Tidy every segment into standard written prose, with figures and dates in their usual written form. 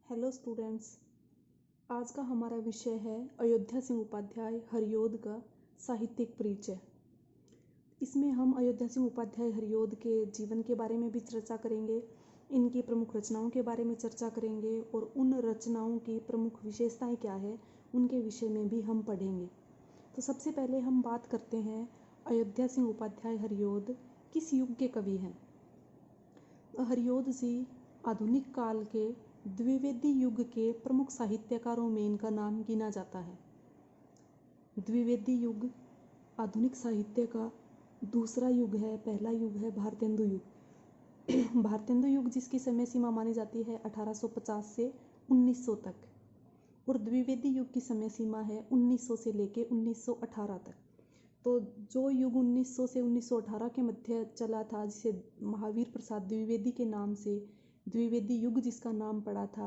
Hello students. आज का हमारा विषय है अयोध्या सिंह उपाध्याय हरिऔध का साहित्यिक परिचय। इसमें हम अयोध्या सिंह उपाध्याय हरिऔध के जीवन के बारे में भी चर्चा करेंगे, इनकी प्रमुख रचनाओं के बारे में चर्चा करेंगे और उन रचनाओं की प्रमुख विशेषताएं क्या है उनके विषय में भी हम पढ़ेंगे। तो सबसे पहले हम बात करते हैं अयोध्या सिंह उपाध्याय हरिऔध किस युग के कवि हैं। हरिऔध जी आधुनिक काल के द्विवेदी युग के प्रमुख साहित्यकारों में इनका नाम गिना जाता है। द्विवेदी युग आधुनिक साहित्य का दूसरा युग है। पहला युग है भारतेंदु युग। भारतेंदु युग जिसकी समय सीमा मानी जाती है 1850 से 1900 तक, और द्विवेदी युग की समय सीमा है 1900 से लेके 1918 तक। तो जो युग 1900 से 1918 के मध्य चला था, जिसे महावीर प्रसाद द्विवेदी के नाम से द्विवेदी युग जिसका नाम पड़ा था,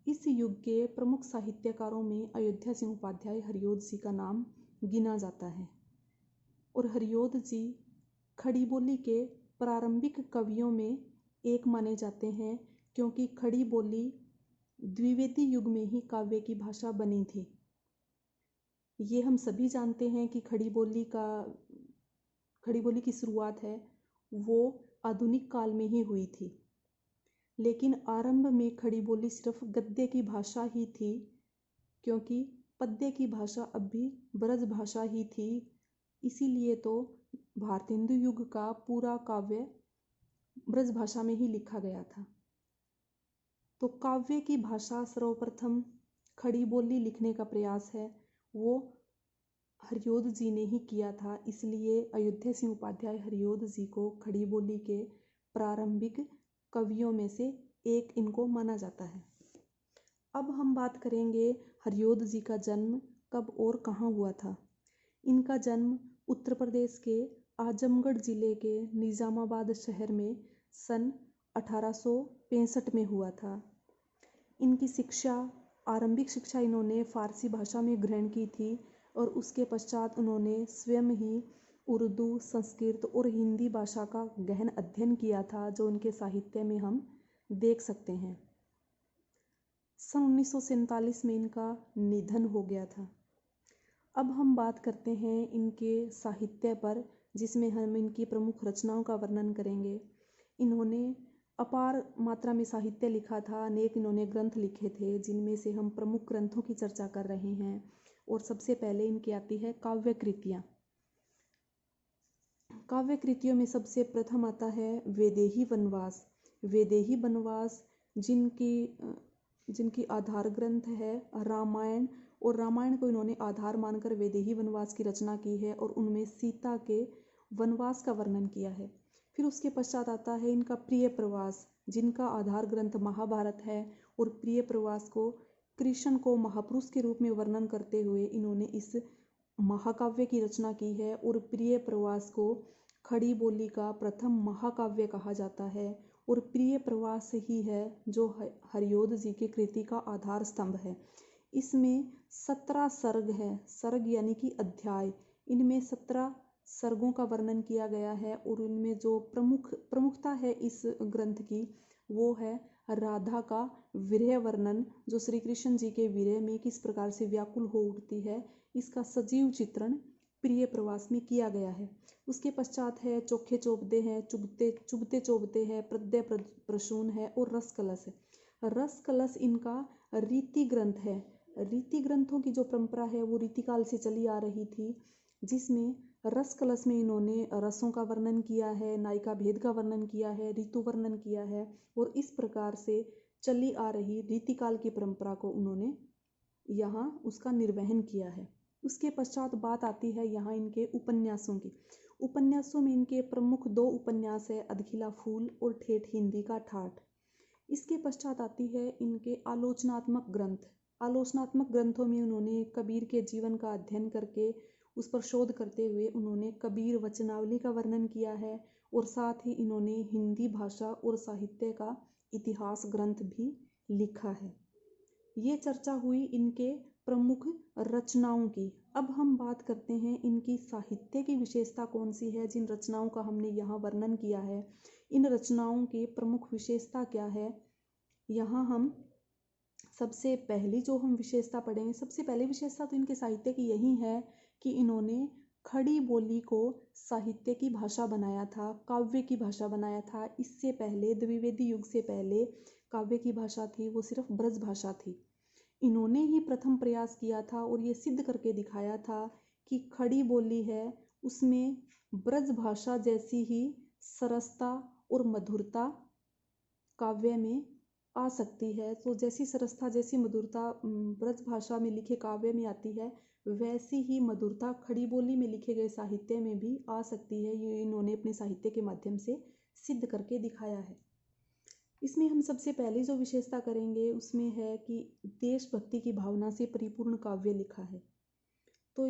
इस युग के प्रमुख साहित्यकारों में अयोध्या सिंह उपाध्याय हरिऔध जी का नाम गिना जाता है। और हरिऔध जी खड़ी बोली के प्रारंभिक कवियों में एक माने जाते हैं, क्योंकि खड़ी बोली द्विवेदी युग में ही काव्य की भाषा बनी थी। ये हम सभी जानते हैं कि खड़ी बोली की शुरुआत है वो आधुनिक काल में ही हुई थी, लेकिन आरंभ में खड़ी बोली सिर्फ गद्य की भाषा ही थी, क्योंकि पद्य की भाषा अब भी ब्रज भाषा ही थी। इसीलिए तो भारतेंदु युग का पूरा काव्य ब्रज भाषा में ही लिखा गया था। तो काव्य की भाषा सर्वप्रथम खड़ी बोली लिखने का प्रयास है वो हरिऔध जी ने ही किया था। इसलिए अयोध्या सिंह उपाध्याय हरिऔध जी को खड़ी बोली के प्रारंभिक कवियों में से एक इनको माना जाता है। अब हम बात करेंगे हरिऔध जी का जन्म कब और कहाँ हुआ था। इनका जन्म उत्तर प्रदेश के आजमगढ़ जिले के निजामाबाद शहर में सन 1865 में हुआ था। इनकी शिक्षा, आरंभिक शिक्षा इन्होंने फारसी भाषा में ग्रहण की थी और उसके पश्चात उन्होंने स्वयं ही उर्दू, संस्कृत और हिंदी भाषा का गहन अध्ययन किया था, जो उनके साहित्य में हम देख सकते हैं। सन 1947 में इनका निधन हो गया था। अब हम बात करते हैं इनके साहित्य पर, जिसमें हम इनकी प्रमुख रचनाओं का वर्णन करेंगे। इन्होंने अपार मात्रा में साहित्य लिखा था, अनेक इन्होंने ग्रंथ लिखे थे, जिनमें से हम प्रमुख ग्रंथों की चर्चा कर रहे हैं। और सबसे पहले इनकी आती है काव्य कृतियाँ। काव्य कृतियों में सबसे प्रथम आता है वैदेही वनवास। वैदेही वनवास जिनकी आधार ग्रंथ है रामायण, और रामायण को इन्होंने आधार मानकर वैदेही वनवास की रचना की है और उनमें सीता के वनवास का वर्णन किया है। फिर उसके पश्चात आता है इनका प्रिय प्रवास, जिनका आधार ग्रंथ महाभारत है, और प्रिय प्रवास को कृष्ण को महापुरुष के रूप में वर्णन करते हुए इन्होंने इस महाकाव्य की रचना की है। और प्रिय प्रवास को खड़ी बोली का प्रथम महाकाव्य कहा जाता है, और प्रिय प्रवास ही है जो हरिऔध जी की कृति का आधार स्तंभ है। इसमें 17 सर्ग है, सर्ग यानी कि अध्याय। इनमें 17 सर्गों का वर्णन किया गया है, और इनमें जो प्रमुखता है इस ग्रंथ की वो है राधा का विरह वर्णन, जो श्री कृष्ण जी के विरह में किस प्रकार से व्याकुल हो उठती है, इसका सजीव चित्रण प्रिय प्रवास में किया गया है। उसके पश्चात है चोखे चौबदे हैं, चुभते चौबते है, प्रद्य प्रसून है और रस कलश है। रस कलश इनका रीति ग्रंथ है। रीति ग्रंथों की जो परंपरा है वो रीतिकाल से चली आ रही थी, जिसमें रस कलश में इन्होंने रसों का वर्णन किया है, नायिका भेद का वर्णन किया है, ऋतु वर्णन किया है, और इस प्रकार से चली आ रही रीतिकाल की परंपरा को उन्होंने यहाँ उसका निर्वहन किया है। उसके पश्चात बात आती है यहाँ इनके उपन्यासों की। उपन्यासों में इनके प्रमुख 2 उपन्यास है, अधखिला फूल और ठेठ हिंदी का ठाठ। इसके पश्चात आती है इनके आलोचनात्मक ग्रंथ। आलोचनात्मक ग्रंथों में उन्होंने कबीर के जीवन का अध्ययन करके उस पर शोध करते हुए उन्होंने कबीर वचनावली का वर्णन किया है, और साथ ही इन्होंने हिंदी भाषा और साहित्य का इतिहास ग्रंथ भी लिखा है। ये चर्चा हुई इनके प्रमुख रचनाओं की। अब हम बात करते हैं इनकी साहित्य की विशेषता कौन सी है, जिन रचनाओं का हमने यहाँ वर्णन किया है, इन रचनाओं की प्रमुख विशेषता क्या है। यहाँ हम सबसे पहली जो हम विशेषता पढ़ेंगे, सबसे पहली विशेषता तो इनके साहित्य की यही है कि इन्होंने खड़ी बोली को साहित्य की भाषा बनाया था, काव्य की भाषा बनाया था। इससे पहले द्विवेदी युग से पहले काव्य की भाषा थी वो सिर्फ ब्रज भाषा थी। इन्होंने ही प्रथम प्रयास किया था और ये सिद्ध करके दिखाया था कि खड़ी बोली है उसमें ब्रज भाषा जैसी ही सरसता और मधुरता काव्य में आ सकती है। तो जैसी सरसता जैसी मधुरता ब्रज भाषा में लिखे काव्य में आती है, वैसी ही मधुरता खड़ी बोली में लिखे गए साहित्य में भी आ सकती है। ये इन्होंने अपने साहित्य के माध्यम से सिद्ध करके दिखाया है। इसमें हम सबसे पहले जो विशेषता करेंगे उसमें है कि देशभक्ति की भावना से परिपूर्ण काव्य लिखा है। तो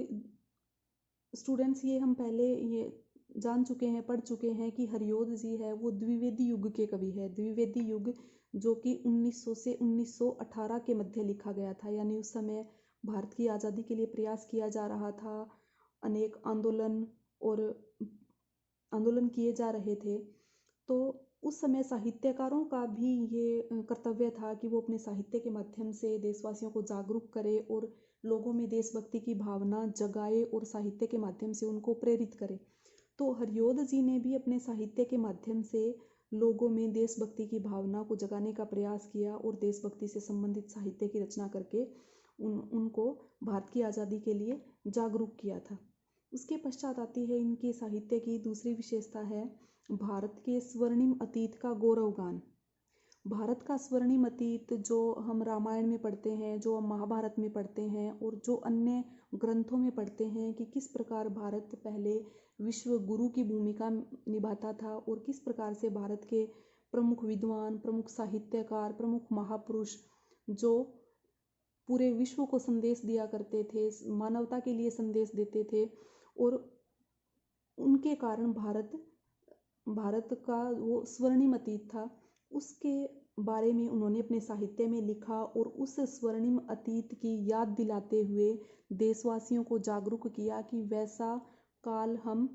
स्टूडेंट्स, ये हम पहले ये जान चुके हैं, पढ़ चुके हैं कि हरियोध जी है वो द्विवेदी युग के कवि है। द्विवेदी युग जो कि 1900 से 1918 के मध्य लिखा गया था, यानी उस समय भारत की आज़ादी के लिए प्रयास किया जा रहा था, अनेक आंदोलन किए जा रहे थे। तो उस समय साहित्यकारों का भी ये कर्तव्य था कि वो अपने साहित्य के माध्यम से देशवासियों को जागरूक करे और लोगों में देशभक्ति की भावना जगाए और साहित्य के माध्यम से उनको प्रेरित करे। तो हरियोध जी ने भी अपने साहित्य के माध्यम से लोगों में देशभक्ति की भावना को जगाने का प्रयास किया और देशभक्ति से संबंधित साहित्य की रचना करके उनको भारत की आज़ादी के लिए जागरूक किया था। उसके पश्चात आती है इनके साहित्य की दूसरी विशेषता है भारत के स्वर्णिम अतीत का गौरवगान। भारत का स्वर्णिम अतीत जो हम रामायण में पढ़ते हैं, जो हम महाभारत में पढ़ते हैं और जो अन्य ग्रंथों में पढ़ते हैं कि किस प्रकार भारत पहले विश्व गुरु की भूमिका निभाता था और किस प्रकार से भारत के प्रमुख विद्वान, प्रमुख साहित्यकार, प्रमुख महापुरुष जो पूरे विश्व को संदेश दिया करते थे, मानवता के लिए संदेश देते थे और उनके कारण भारत का वो स्वर्णिम अतीत था, उसके बारे में उन्होंने अपने साहित्य में लिखा और उस स्वर्णिम अतीत की याद दिलाते हुए देशवासियों को जागरूक किया कि वैसा काल हम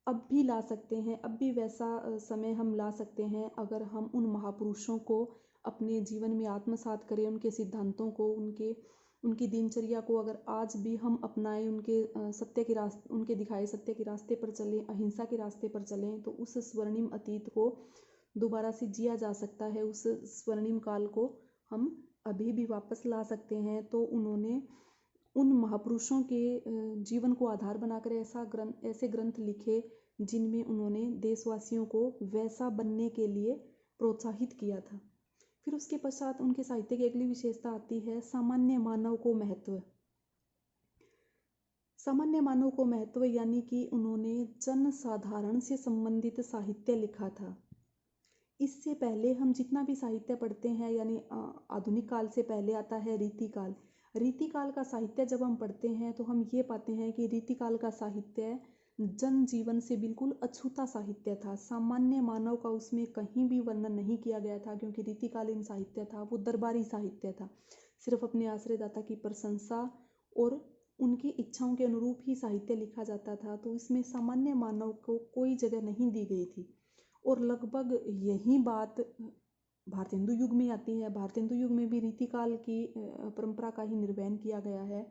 अब भी ला सकते हैं, अब भी वैसा समय हम ला सकते हैं अगर हम उन महापुरुषों को अपने जीवन में आत्मसात करें, उनके सिद्धांतों को, उनकी दिनचर्या को अगर आज भी हम अपनाएं, उनके दिखाए सत्य के रास्ते पर चलें, अहिंसा के रास्ते पर चलें, तो उस स्वर्णिम अतीत को दोबारा से जिया जा सकता है। उस स्वर्णिम काल को हम अभी भी वापस ला सकते हैं। तो उन्होंने उन महापुरुषों के जीवन को आधार बनाकर ऐसे ग्रंथ लिखे जिनमें उन्होंने देशवासियों को वैसा बनने के लिए प्रोत्साहित किया था। फिर उसके पश्चात उनके साहित्य की अगली विशेषता आती है सामान्य मानव को महत्व। सामान्य मानव को महत्व यानी कि उन्होंने जन साधारण से संबंधित साहित्य लिखा था। इससे पहले हम जितना भी साहित्य पढ़ते हैं, यानी आधुनिक काल से पहले आता है रीतिकाल। रीतिकाल का साहित्य जब हम पढ़ते हैं तो हम ये पाते हैं कि रीतिकाल का साहित्य जन जीवन से बिल्कुल अछूता साहित्य था। सामान्य मानव का उसमें कहीं भी वर्णन नहीं किया गया था, क्योंकि रीतिकालीन साहित्य था वो दरबारी साहित्य था। सिर्फ अपने आश्रयदाता की प्रशंसा और उनकी इच्छाओं के अनुरूप ही साहित्य लिखा जाता था। तो इसमें सामान्य मानव को कोई जगह नहीं दी गई थी और लगभग यही बात भारतेंदु युग में आती है। भारतेंदु युग में भी रीतिकाल की परंपरा का ही निर्वहन किया गया है,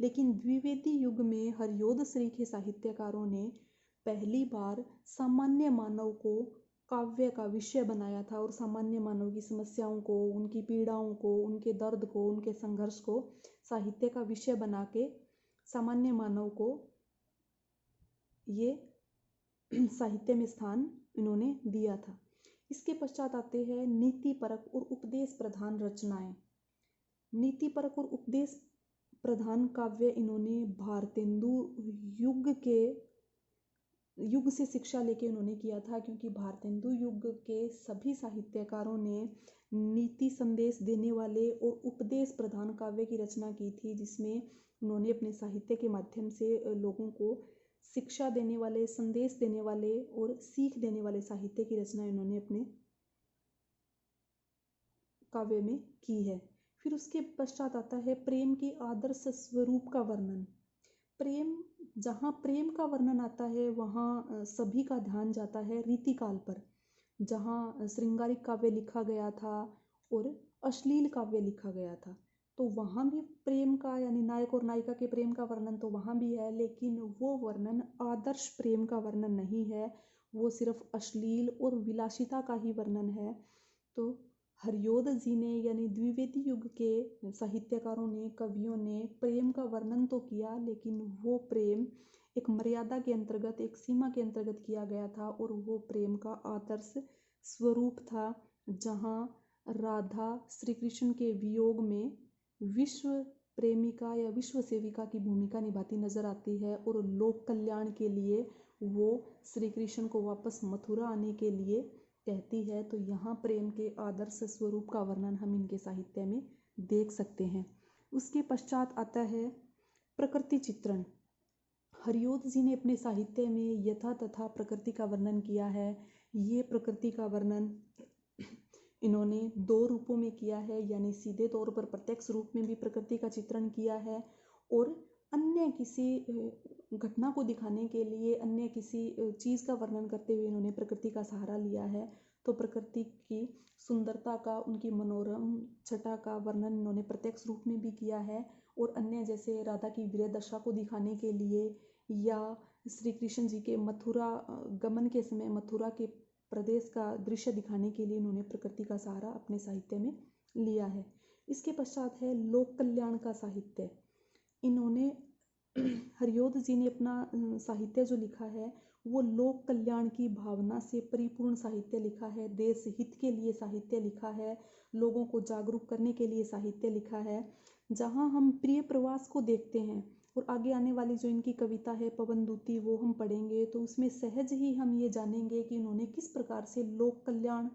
लेकिन द्विवेदी युग में हरियोध श्री के साहित्यकारों ने पहली बार सामान्य मानव को काव्य का विषय बनाया था और सामान्य मानव की समस्याओं को, उनकी पीड़ाओं को, उनके दर्द को, उनके संघर्ष को साहित्य का विषय बना के सामान्य मानव को ये साहित्य में स्थान इन्होंने दिया था। इसके पश्चात आते हैं नीति परक और उपदेश प्रधान रचनाएं। नीति परक और उपदेश प्रधान काव्य इन्होंने भारतेंदु युग से शिक्षा लेके उन्होंने किया था, क्योंकि भारतेंदु युग के सभी साहित्यकारों ने नीति संदेश देने वाले और उपदेश प्रधान काव्य की रचना की थी, जिसमें उन्होंने अपने साहित्य के माध्यम से लोगों को शिक्षा देने वाले, संदेश देने वाले और सीख देने वाले साहित्य की रचना इन्होंने अपने काव्य में की है। फिर उसके पश्चात आता है प्रेम के आदर्श स्वरूप का वर्णन। जहाँ प्रेम का वर्णन आता है वहाँ सभी का ध्यान जाता है रीतिकाल पर, जहाँ श्रृंगारिक काव्य लिखा गया था और अश्लील काव्य लिखा गया था। तो वहाँ भी प्रेम का यानी नायक और नायिका के प्रेम का वर्णन तो वहाँ भी है, लेकिन वो वर्णन आदर्श प्रेम का वर्णन नहीं है, वो सिर्फ अश्लील और विलासिता का ही वर्णन है। तो हरियोध जी ने यानी द्विवेदी युग के साहित्यकारों ने, कवियों ने प्रेम का वर्णन तो किया, लेकिन वो प्रेम एक मर्यादा के अंतर्गत, एक सीमा के अंतर्गत किया गया था, और वो प्रेम का आदर्श स्वरूप था, जहाँ राधा श्री कृष्ण के वियोग में विश्व प्रेमिका या विश्व सेविका की भूमिका निभाती नजर आती है, और लोक कल्याण के लिए वो श्री कृष्ण को वापस मथुरा आने के लिए कहती है। तो यहाँ प्रेम के आदर्श स्वरूप का वर्णन हम इनके साहित्य में देख सकते हैं। उसके पश्चात आता है प्रकृति चित्रण। हरियोध जी ने अपने साहित्य में यथा तथा प्रकृति का वर्णन किया है। ये प्रकृति का वर्णन इन्होंने दो रूपों में किया है, यानी सीधे तौर पर प्रत्यक्ष रूप में भी प्रकृति का चित्रण किया है, और अन्य किसी घटना को दिखाने के लिए, अन्य किसी चीज़ का वर्णन करते हुए इन्होंने प्रकृति का सहारा लिया है। तो प्रकृति की सुंदरता का, उनकी मनोरम छटा का वर्णन इन्होंने प्रत्यक्ष रूप में भी किया है, और अन्य जैसे राधा की वीर दशा को दिखाने के लिए, या श्री कृष्ण जी के मथुरा गमन के समय मथुरा के प्रदेश का दृश्य दिखाने के लिए इन्होंने प्रकृति का सहारा अपने साहित्य में लिया है। इसके पश्चात है लोक कल्याण का साहित्य। इन्होंने हरियोध जी ने अपना साहित्य जो लिखा है वो लोक कल्याण की भावना से परिपूर्ण साहित्य लिखा है, देश हित के लिए साहित्य लिखा है, लोगों को जागरूक करने के लिए साहित्य लिखा है। जहाँ हम प्रिय प्रवास को देखते हैं, और आगे आने वाली जो इनकी कविता है पवनदूती, वो हम पढ़ेंगे तो उसमें सहज ही हम ये जानेंगे कि इन्होंने किस प्रकार से लोक कल्याण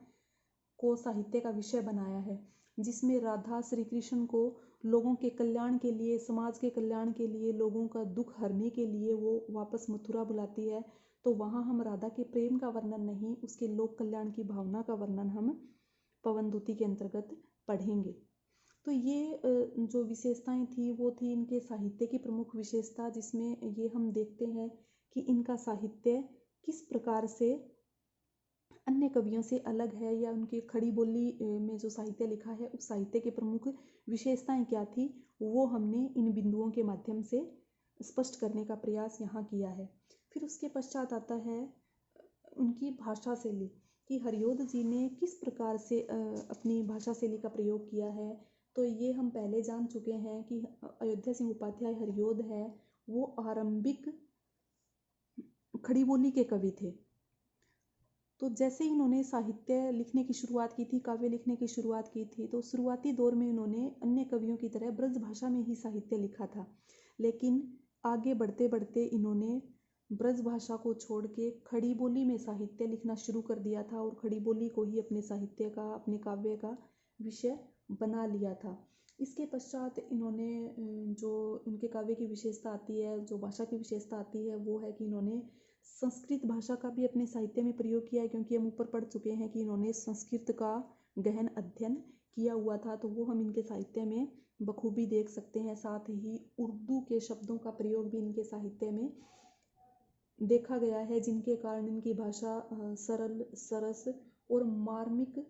को साहित्य का विषय बनाया है, जिसमें राधा श्री कृष्ण को लोगों के कल्याण के लिए, समाज के कल्याण के लिए, लोगों का दुख हरने के लिए वो वापस मथुरा बुलाती है। तो वहाँ हम राधा के प्रेम का वर्णन नहीं, उसके लोक कल्याण की भावना का वर्णन हम पवनदूती के अंतर्गत पढ़ेंगे। तो ये जो विशेषताएं थी वो थी इनके साहित्य की प्रमुख विशेषता, जिसमें ये हम देखते हैं कि इनका साहित्य किस प्रकार से अन्य कवियों से अलग है, या उनकी खड़ी बोली में जो साहित्य लिखा है उस साहित्य की प्रमुख विशेषताएं क्या थी, वो हमने इन बिंदुओं के माध्यम से स्पष्ट करने का प्रयास यहाँ किया है। फिर उसके पश्चात आता है उनकी भाषा शैली, कि हरियोध जी ने किस प्रकार से अपनी भाषा शैली का प्रयोग किया है। तो ये हम पहले जान चुके हैं कि अयोध्या सिंह उपाध्याय हरियोध है वो आरंभिक खड़ी बोली के कवि थे। तो जैसे ही इन्होंने साहित्य लिखने की शुरुआत की थी, काव्य लिखने की शुरुआत की थी, तो शुरुआती दौर में इन्होंने अन्य कवियों की तरह ब्रज भाषा में ही साहित्य लिखा था, लेकिन आगे बढ़ते बढ़ते इन्होंने ब्रज भाषा को छोड़ के खड़ी बोली में साहित्य लिखना शुरू कर दिया था, और खड़ी बोली को ही अपने साहित्य का, अपने काव्य का विषय बना लिया था। इसके पश्चात इन्होंने जो उनके काव्य की विशेषता आती है, जो भाषा की विशेषता आती है, वो है कि इन्होंने संस्कृत भाषा का भी अपने साहित्य में प्रयोग किया है, क्योंकि हम ऊपर पढ़ चुके हैं कि इन्होंने संस्कृत का गहन अध्ययन किया हुआ था, तो वो हम इनके साहित्य में बखूबी देख सकते हैं। साथ ही उर्दू के शब्दों का प्रयोग भी इनके साहित्य में देखा गया है, जिनके कारण इनकी भाषा सरल, सरस और मार्मिक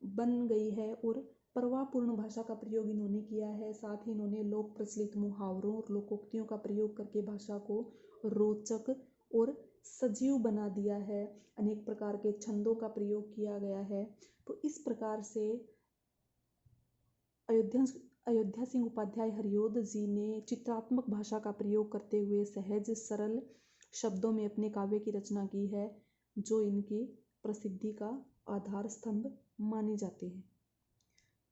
बन गई है, और प्रवाहपूर्ण भाषा का प्रयोग इन्होंने किया है। साथ ही इन्होंने लोक प्रचलित मुहावरों और लोकोक्तियों का प्रयोग करके भाषा को रोचक और सजीव बना दिया है। अनेक प्रकार के छंदों का प्रयोग किया गया है। तो इस प्रकार से अयोध्या सिंह उपाध्याय हरियोध जी ने चित्रात्मक भाषा का प्रयोग करते हुए सहज सरल शब्दों में अपने काव्य की रचना की है, जो इनकी प्रसिद्धि का आधार स्तंभ माने जाते हैं।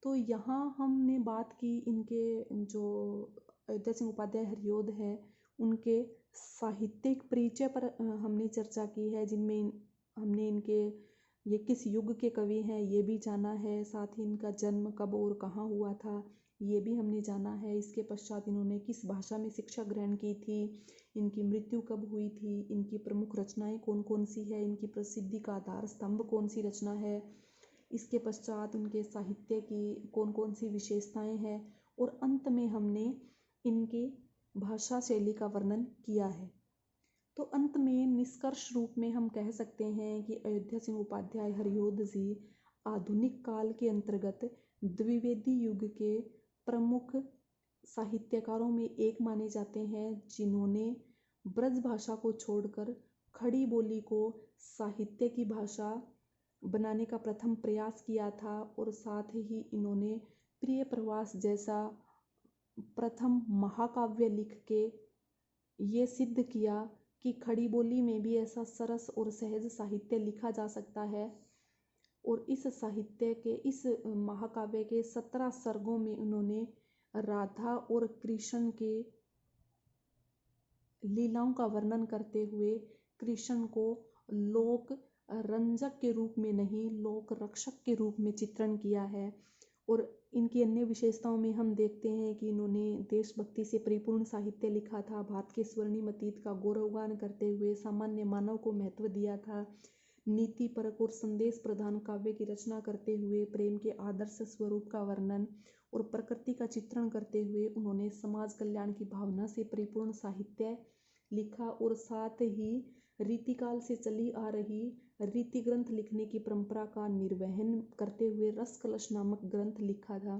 तो यहाँ हमने बात की इनके जो अयोध्या सिंह उपाध्याय हरियोध है उनके साहित्यिक परिचय पर हमने चर्चा की है, जिनमें हमने इनके ये किस युग के कवि हैं ये भी जाना है, साथ ही इनका जन्म कब और कहाँ हुआ था ये भी हमने जाना है। इसके पश्चात इन्होंने किस भाषा में शिक्षा ग्रहण की थी, इनकी मृत्यु कब हुई थी, इनकी प्रमुख रचनाएं कौन कौन सी है, इनकी प्रसिद्धि का आधार स्तंभ कौन सी रचना है, इसके पश्चात उनके साहित्य की कौन कौन सी विशेषताएं हैं, और अंत में हमने इनकी भाषा शैली का वर्णन किया है। तो अंत में निष्कर्ष रूप में हम कह सकते हैं कि अयोध्या सिंह उपाध्याय हरियोध जी आधुनिक काल के अंतर्गत द्विवेदी युग के प्रमुख साहित्यकारों में एक माने जाते हैं, जिन्होंने ब्रज भाषा को छोड़कर खड़ी बोली को साहित्य की भाषा बनाने का प्रथम प्रयास किया था। और साथ ही इन्होंने प्रिय प्रवास जैसा प्रथम महाकाव्य लिख के ये सिद्ध किया कि खड़ी बोली में भी ऐसा सरस और सहज साहित्य लिखा जा सकता है। और इस साहित्य के इस महाकाव्य के 17 सर्गों में उन्होंने राधा और कृष्ण के लीलाओं का वर्णन करते हुए कृष्ण को लोक रंजक के रूप में नहीं, लोक रक्षक के रूप में चित्रण किया है। और इनकी अन्य विशेषताओं में हम देखते हैं कि इन्होंने देशभक्ति से परिपूर्ण साहित्य लिखा था, भारत के स्वर्णिम अतीत का गौरवगान करते हुए सामान्य मानव को महत्व दिया था, नीतिपरक और संदेश प्रधान काव्य की रचना करते हुए प्रेम के आदर्श स्वरूप का वर्णन और प्रकृति का चित्रण करते हुए उन्होंने समाज कल्याण की भावना से परिपूर्ण साहित्य लिखा। और साथ ही रीतिकाल से चली आ रही रीति ग्रंथ लिखने की परंपरा का निर्वहन करते हुए रस कलश नामक ग्रंथ लिखा था।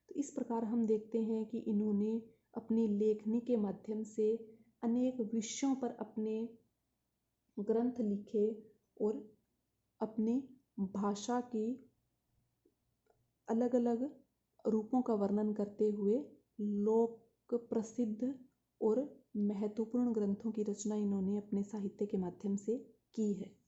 तो इस प्रकार हम देखते हैं कि इन्होंने अपनी लेखनी के माध्यम से अनेक विषयों पर अपने ग्रंथ लिखे और अपनी भाषा की अलग अलग रूपों का वर्णन करते हुए लोक प्रसिद्ध और महत्वपूर्ण ग्रंथों की रचना इन्होंने अपने साहित्य के माध्यम से की है।